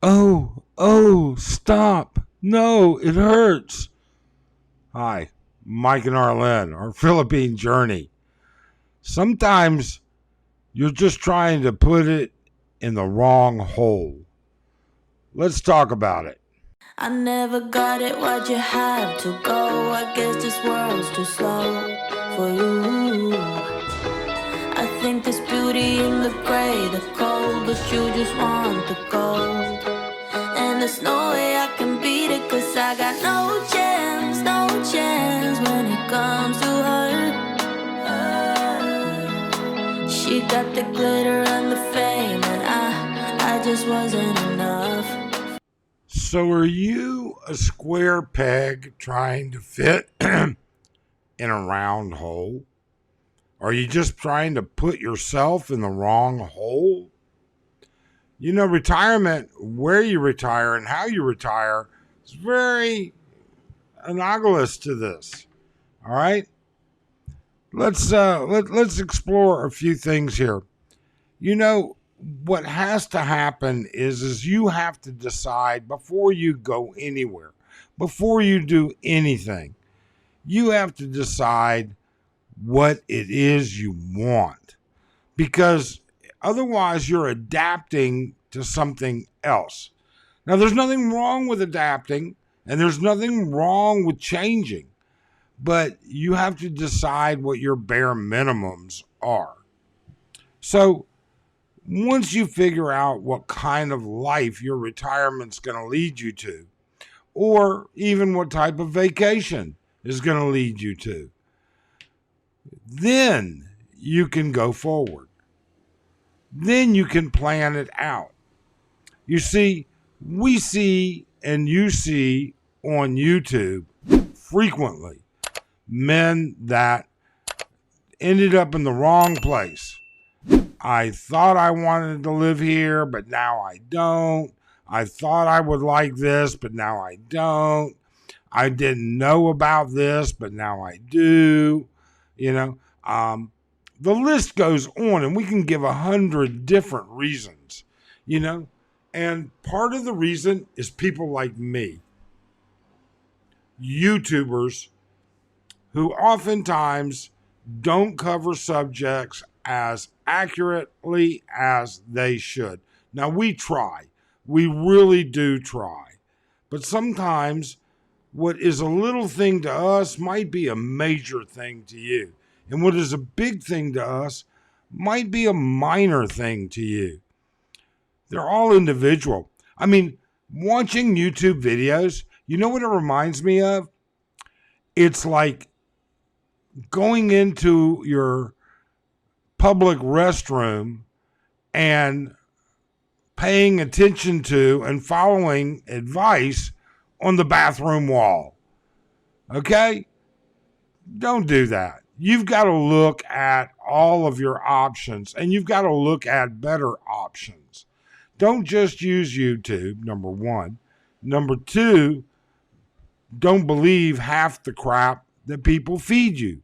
Oh, stop. No, it hurts. Hi, Mike and Arlen, our Philippine journey. Sometimes you're just trying to put it in the wrong hole. Let's talk about it. I never got it, why'd you have to go? I guess this world's too slow for you. I think there's beauty in the gray, the cold, but you just want the gold. And there's no way I can beat it, cause I got no chance, no chance when it comes to her. She got the glitter and the fame, and I just wasn't enough. So, are you a square peg trying to fit in a round hole? Are you just trying to put yourself in the wrong hole? You know, retirement, where you retire and how you retire, is very analogous to this. All right, let's explore a few things here. You know, what has to happen is you have to decide before you go anywhere, before you do anything. You have to decide what it is you want, because otherwise you're adapting to something else. Now, there's nothing wrong with adapting and there's nothing wrong with changing, but you have to decide what your bare minimums are. So once you figure out what kind of life your retirement's going to lead you to, or even what type of vacation is going to lead you to, then you can go forward. Then you can plan it out. You see, we see and you see on YouTube frequently men that ended up in the wrong place. I thought I wanted to live here, but now I don't. I thought I would like this, but now I don't. I didn't know about this, but now I do. You know, the list goes on, and we can give 100 different reasons, you know. And part of the reason is people like me, YouTubers, who oftentimes don't cover subjects as accurately as they should. Now, we try. We really do try. But sometimes what is a little thing to us might be a major thing to you. And what is a big thing to us might be a minor thing to you. They're all individual. I mean, watching YouTube videos, you know what it reminds me of? It's like going into your public restroom and paying attention to and following advice on the bathroom wall. Okay? Don't do that. You've got to look at all of your options, and you've got to look at better options. Don't just use YouTube, number one. Number two, don't believe half the crap that people feed you.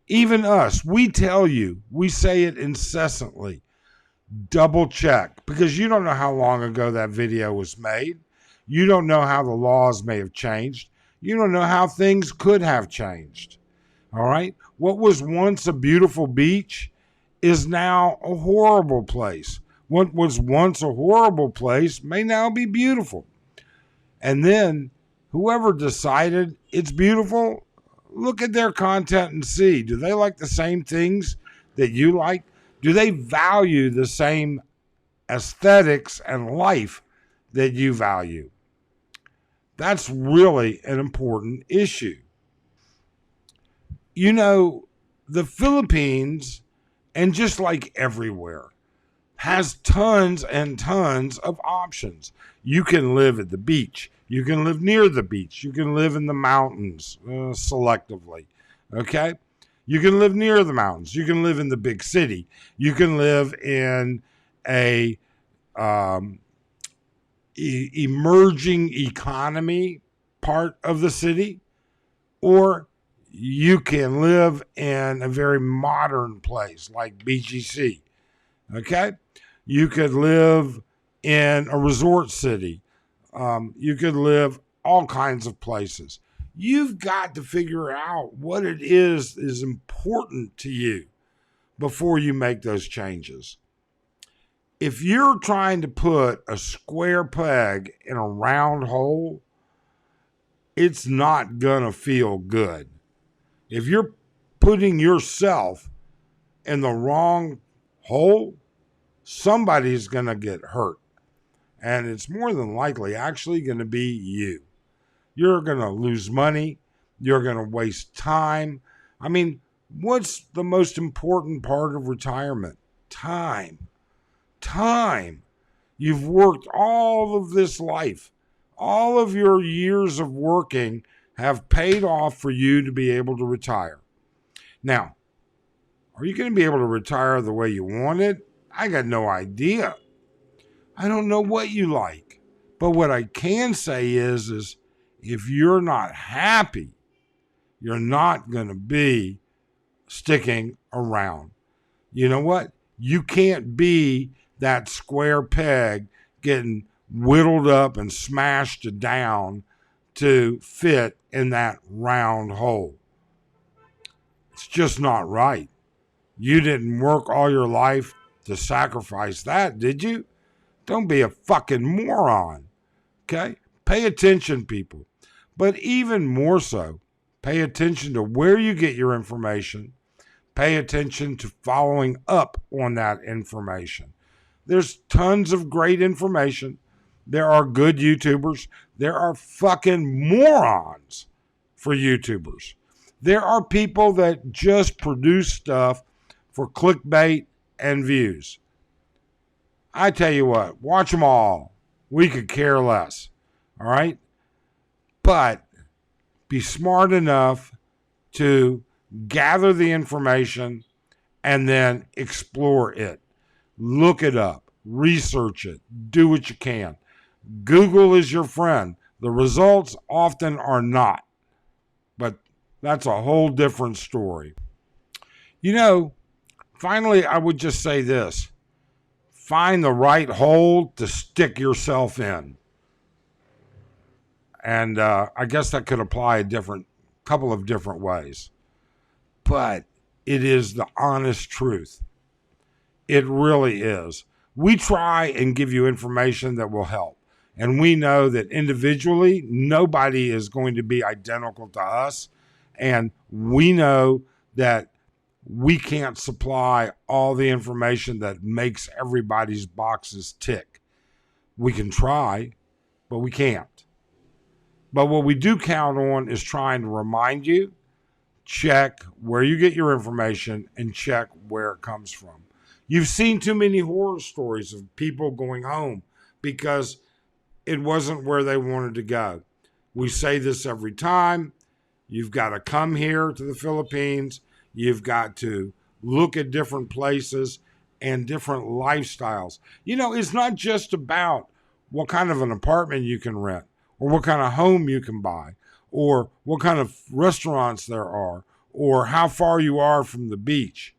Even us, we tell you, we say it incessantly. Double check, because you don't know how long ago that video was made. You don't know how the laws may have changed. You don't know how things could have changed. All right? What was once a beautiful beach is now a horrible place. What was once a horrible place may now be beautiful. And then whoever decided it's beautiful, look at their content and see, do they like the same things that you like? Do they value the same aesthetics and life that you value? That's really an important issue. You know, the Philippines, and just like everywhere, has tons and tons of options. You can live at the beach. You can live near the beach. You can live in the mountains selectively. Okay? You can live near the mountains. You can live in the big city. You can live in a emerging economy part of the city, or you can live in a very modern place like BGC. Okay? You could live in a resort city. You could live all kinds of places. You've got to figure out what it is important to you before you make those changes. If you're trying to put a square peg in a round hole, it's not going to feel good. If you're putting yourself in the wrong hole, somebody's going to get hurt. And it's more than likely actually going to be you. You're going to lose money. You're going to waste time. I mean, what's the most important part of retirement? Time. Time. You've worked all of this life. All of your years of working have paid off for you to be able to retire. Now, are you going to be able to retire the way you wanted? I got no idea. I don't know what you like. But what I can say is if you're not happy, you're not going to be sticking around. You know what? You can't be that square peg getting whittled up and smashed down to fit in that round hole. It's just not right. You didn't work all your life to sacrifice that, did you? Don't be a fucking moron. Okay? Pay attention, people. But even more so, pay attention to where you get your information. Pay attention to following up on that information. There's tons of great information. There are good YouTubers. There are fucking morons for YouTubers. There are people that just produce stuff for clickbait and views. I tell you what, watch them all. We could care less. All right? But be smart enough to gather the information and then explore it. Look it up. Research it. Do what you can. Google is your friend. The results often are not. But that's a whole different story. You know, finally, I would just say this. Find the right hole to stick yourself in. And I guess that could apply a couple of different ways. But it is the honest truth. It really is. We try and give you information that will help. And we know that individually, nobody is going to be identical to us. And we know that we can't supply all the information that makes everybody's boxes tick. We can try, but we can't. But what we do count on is trying to remind you, check where you get your information and check where it comes from. You've seen too many horror stories of people going home because it wasn't where they wanted to go. We say this every time. You've got to come here to the Philippines. You've got to look at different places and different lifestyles. You know, it's not just about what kind of an apartment you can rent or what kind of home you can buy or what kind of restaurants there are or how far you are from the beach.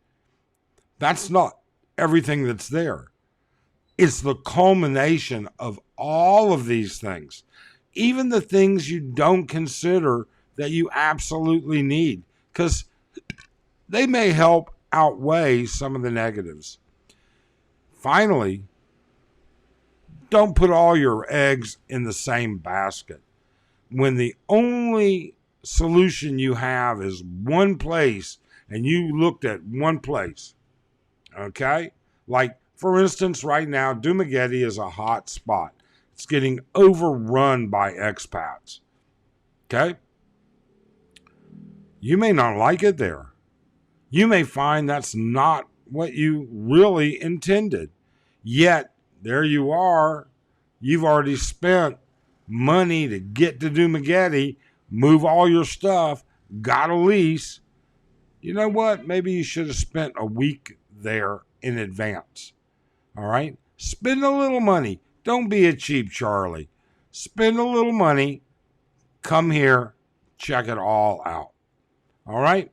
That's not everything that's there. It's the culmination of all of these things, even the things you don't consider that you absolutely need, because they may help outweigh some of the negatives. Finally, don't put all your eggs in the same basket. When the only solution you have is one place and you looked at one place, okay? Like, for instance, right now, Dumaguete is a hot spot. It's getting overrun by expats, okay? You may not like it there. You may find that's not what you really intended. Yet, there you are. You've already spent money to get to Dumaguete, move all your stuff, got a lease. You know what? Maybe you should have spent a week there in advance. All right? Spend a little money. Don't be a cheap Charlie. Spend a little money. Come here. Check it all out. All right?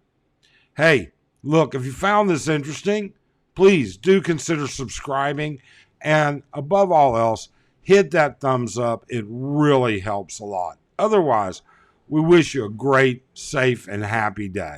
Hey, look, if you found this interesting, please do consider subscribing And above all else, hit that thumbs up. It really helps a lot. Otherwise, we wish you a great, safe, and happy day.